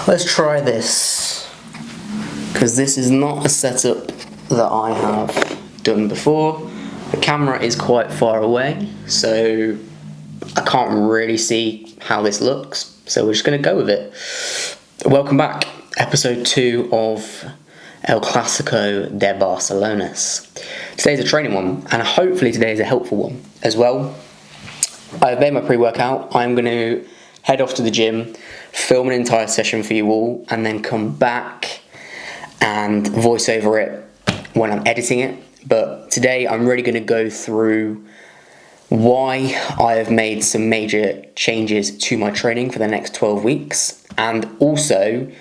Let's try this, because this is not a setup that I have done before. The camera is quite far away, so I can't really see how this looks, so we're just going to go with it. Welcome back, episode 2 of El Clásico de Barcelona. Today's a training one, and hopefully today is a helpful one as well. I've made my pre-workout. I'm going to head off to the gym, film an entire session for you all, and then come back and voice over it when I'm editing it. But today I'm really going to go through why I have made some major changes to my training for the next 12 weeks. And also,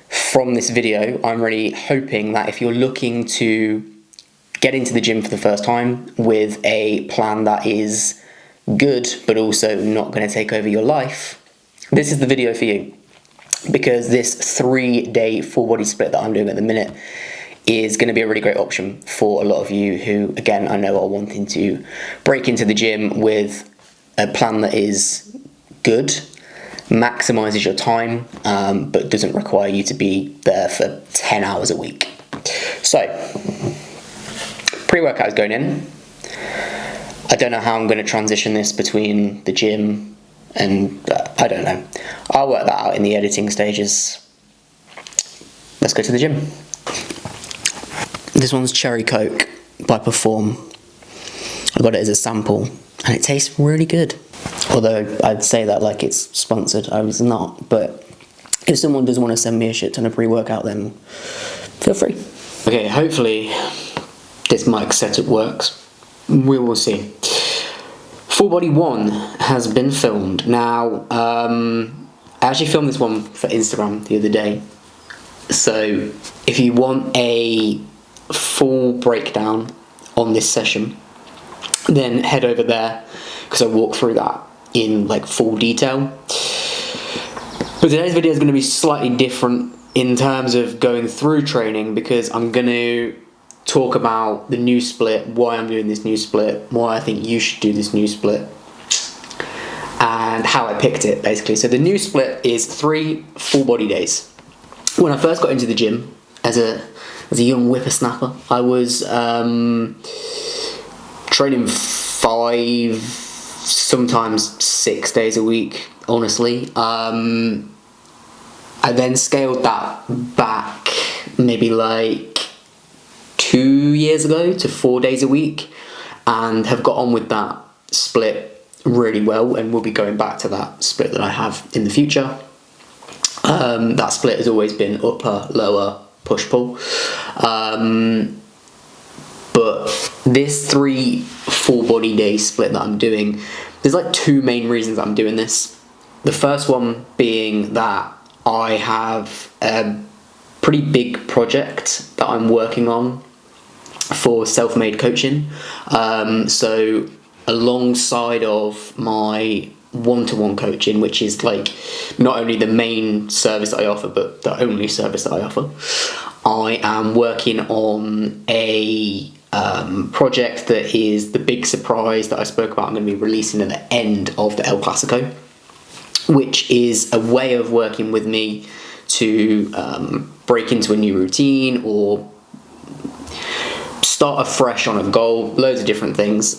from this video, I'm really hoping that if you're looking to get into the gym for the first time with a plan that is good but also not going to take over your life, this is the video for you, because this 3-day full body split that I'm doing at the minute is going to be a really great option for a lot of you who, again, I know are wanting to break into the gym with a plan that is good, maximizes your time, but doesn't require you to be there for 10 hours a week. So, pre-workout is going in. I don't know how I'm going to transition this between the gym and I don't know. I'll work that out in the editing stages. Let's go to the gym. This one's Cherry Coke by Perform. I got it as a sample and it tastes really good. Although I'd say that like it's sponsored, I was not. But if someone does want to send me a shit ton of pre-workout, then feel free. Okay, hopefully this mic setup works. We will see. Full Body 1 has been filmed. Now, I actually filmed this one for Instagram the other day. So if you want a full breakdown on this session, then head over there, because I walk through that in like full detail. But today's video is going to be slightly different in terms of going through training, because I'm going to talk about the new split, why I'm doing this new split, why I think you should do this new split, and how I picked it, basically. So the new split is 3 full body days. When I first got into the gym as a young whippersnapper, I was training 5, sometimes 6 days a week, honestly. I then scaled that back maybe like 2 years ago to 4 days a week, and have got on with that split really well, and we'll be going back to that split that I have in the future. That split has always been upper, lower, push-pull. But this 3 full body day split that I'm doing, there's like 2 main reasons I'm doing this. The first one being that I have a pretty big project that I'm working on for self-made coaching. So alongside of my one-to-one coaching, which is like not only the main service that I offer, but the only service that I offer, I am working on a project that is the big surprise that I spoke about. I'm going to be releasing at the end of the El Clásico, which is a way of working with me to break into a new routine or start afresh on a goal, loads of different things.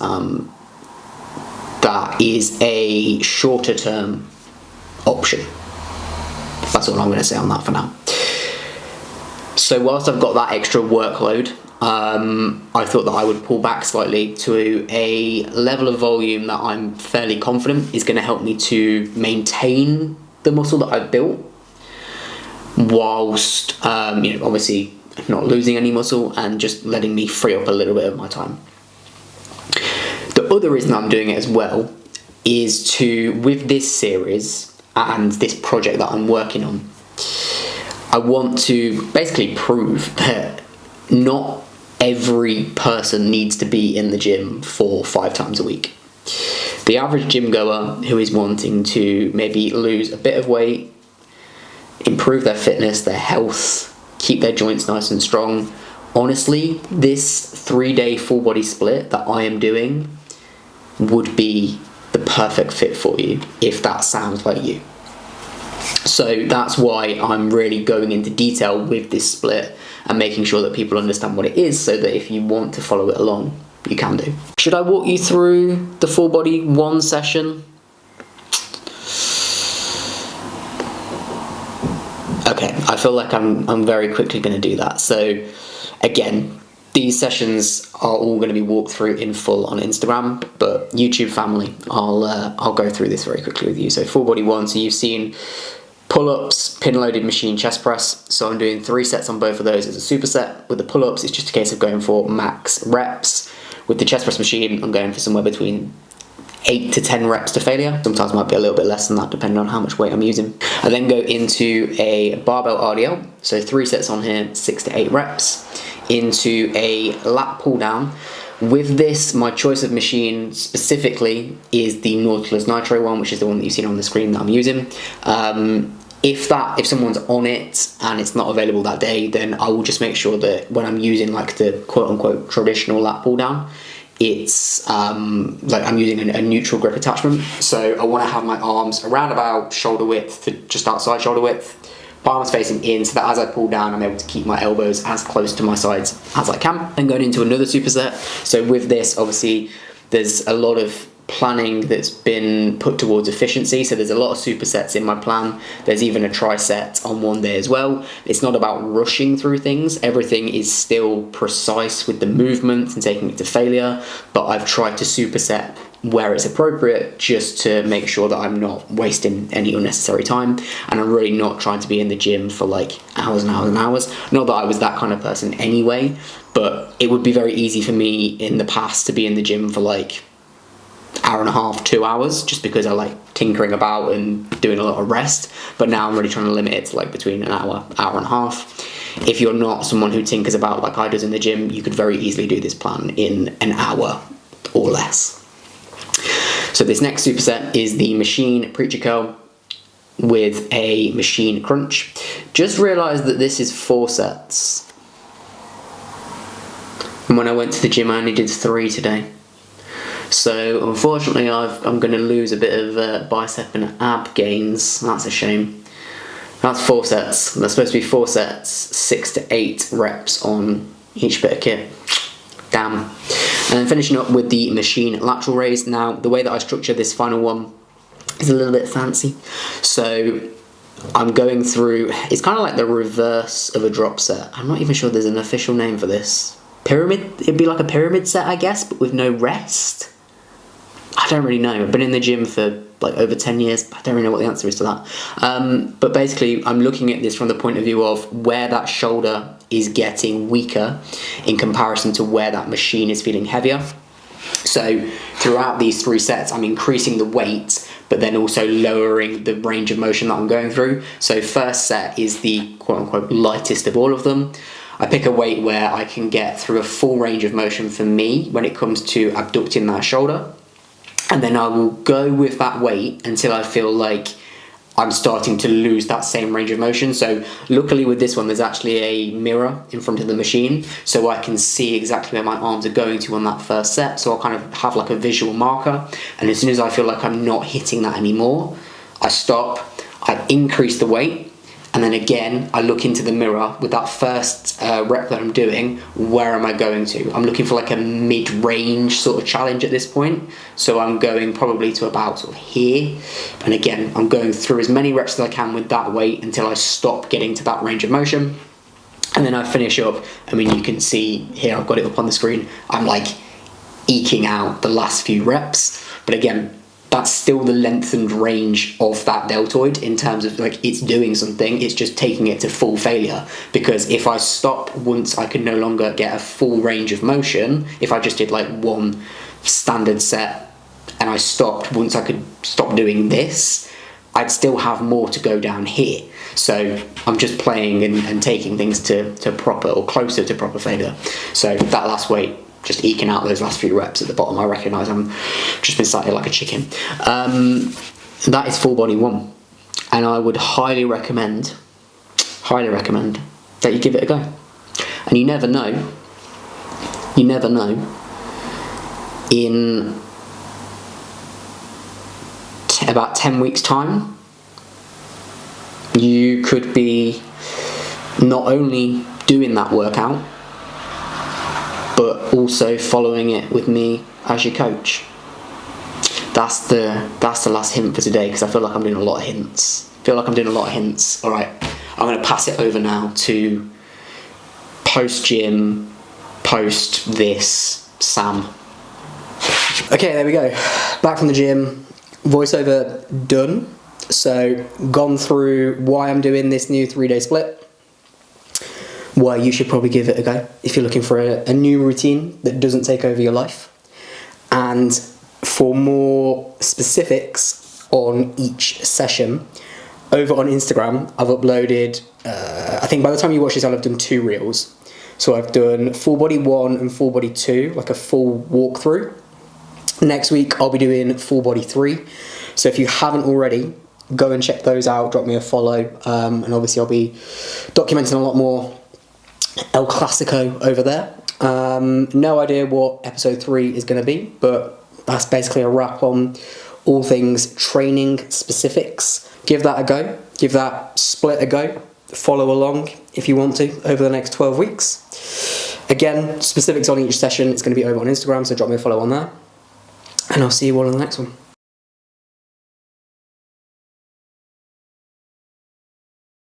That is a shorter term option. That's all I'm going to say on that for now. So whilst I've got that extra workload, I thought that I would pull back slightly to a level of volume that I'm fairly confident is going to help me to maintain the muscle that I've built, whilst obviously not losing any muscle, and just letting me free up a little bit of my time. The other reason I'm doing it as well is to, with this series and this project that I'm working on, I want to basically prove that not every person needs to be in the gym for 5 times a week. The average gym goer who is wanting to maybe lose a bit of weight, improve their fitness, their health, keep their joints nice and strong, honestly, this 3-day full body split that I am doing would be the perfect fit for you, if that sounds like you. So that's why I'm really going into detail with this split and making sure that people understand what it is, so that if you want to follow it along, you can do. Should I walk you through the full body one session? Okay, I feel like I'm very quickly going to do that. So again, these sessions are all going to be walked through in full on Instagram, but YouTube family, I'll go through this very quickly with you. So full body one, so you've seen pull-ups, pin-loaded machine chest press. So I'm doing 3 sets on both of those as a superset. With the pull-ups, it's just a case of going for max reps. With the chest press machine, I'm going for somewhere between 8 to 10 reps to failure. Sometimes it might be a little bit less than that, depending on how much weight I'm using. I then go into a barbell RDL, so 3 sets on here, 6 to 8 reps, into a lat pull down. With this, my choice of machine specifically is the Nautilus Nitro one, which is the one that you've seen on the screen that I'm using. If someone's on it and it's not available that day, then I will just make sure that when I'm using like the quote-unquote traditional lat pull down, it's like I'm using a neutral grip attachment. So I want to have my arms around about shoulder width to just outside shoulder width, palms facing in, so that as I pull down, I'm able to keep my elbows as close to my sides as I can. Then going into another superset. So with this, obviously, there's a lot of planning that's been put towards efficiency, so there's a lot of supersets in my plan. There's even a triset on one day as well. It's not about rushing through things. Everything is still precise with the movement and taking it to failure, but I've tried to superset where it's appropriate, just to make sure that I'm not wasting any unnecessary time, and I'm really not trying to be in the gym for like hours and hours and hours. Not that I was that kind of person anyway, but it would be very easy for me in the past to be in the gym for like hour and a half, 2 hours, just because I like tinkering about and doing a lot of rest. But now I'm really trying to limit it to like between an hour and a half. If you're not someone who tinkers about like I does in the gym, you could very easily do this plan in an hour or less. So this next superset is the machine preacher curl with a machine crunch. Just realised that this is 4 sets. And when I went to the gym, I only did 3 today. So unfortunately, I'm going to lose a bit of bicep and ab gains. That's a shame. That's 4 sets. That's supposed to be 4 sets, 6 to 8 reps on each bit of kit. Damn. And then finishing up with the machine lateral raise. Now, the way that I structure this final one is a little bit fancy. So I'm going through, it's kind of like the reverse of a drop set. I'm not even sure there's an official name for this. Pyramid? It'd be like a pyramid set, I guess, but with no rest. I don't really know. I've been in the gym for like over 10 years. I don't really know what the answer is to that. But basically, I'm looking at this from the point of view of where that shoulder is getting weaker in comparison to where that machine is feeling heavier. So throughout these 3 sets, I'm increasing the weight, but then also lowering the range of motion that I'm going through. So first set is the quote-unquote lightest of all of them. I pick a weight where I can get through a full range of motion for me when it comes to abducting that shoulder. And then I will go with that weight until I feel like I'm starting to lose that same range of motion. So luckily with this one, there's actually a mirror in front of the machine, so I can see exactly where my arms are going to on that first set. So I'll kind of have like a visual marker. And as soon as I feel like I'm not hitting that anymore, I stop, I increase the weight. And then again, I look into the mirror with that first rep that I'm doing, where am I going to? I'm looking for like a mid-range sort of challenge at this point. So I'm going probably to about sort of here. And again, I'm going through as many reps as I can with that weight until I stop getting to that range of motion. And then I finish up. I mean, you can see here, I've got it up on the screen. I'm like eking out the last few reps. But again, that's still the lengthened range of that deltoid in terms of like it's doing something, it's just taking it to full failure. Because if I stop once I can no longer get a full range of motion, if I just did like one standard set and I stopped once I could stop doing this, I'd still have more to go down here. So I'm just playing and taking things to proper or closer to proper failure. So that last weight, just eking out those last few reps at the bottom, I recognise I'm just been sat here like a chicken. That is full body 1, and I would highly recommend that you give it a go. And you never know, in about 10 weeks time, You could be not only doing that workout, but also following it with me as your coach. That's the last hint for today, because I feel like I'm doing a lot of hints. All right, I'm going to pass it over now to post-gym, post this, Sam. Okay, there we go. Back from the gym. Voiceover done. So, gone through why I'm doing this new 3-day split. Why you should probably give it a go if you're looking for a new routine that doesn't take over your life. And for more specifics on each session, over on Instagram, I've uploaded, I think by the time you watch this, I'll have done 2 reels. So I've done full body 1 and full body 2, like a full walkthrough. Next week, I'll be doing full body 3. So if you haven't already, go and check those out, drop me a follow. And obviously I'll be documenting a lot more El Clásico over there. No idea what episode 3 is going to be, but that's basically a wrap on all things training specifics. Give that a go. Give that split a go. Follow along if you want to over the next 12 weeks. Again, specifics on each session, it's going to be over on Instagram, so drop me a follow on there. And I'll see you all in the next one.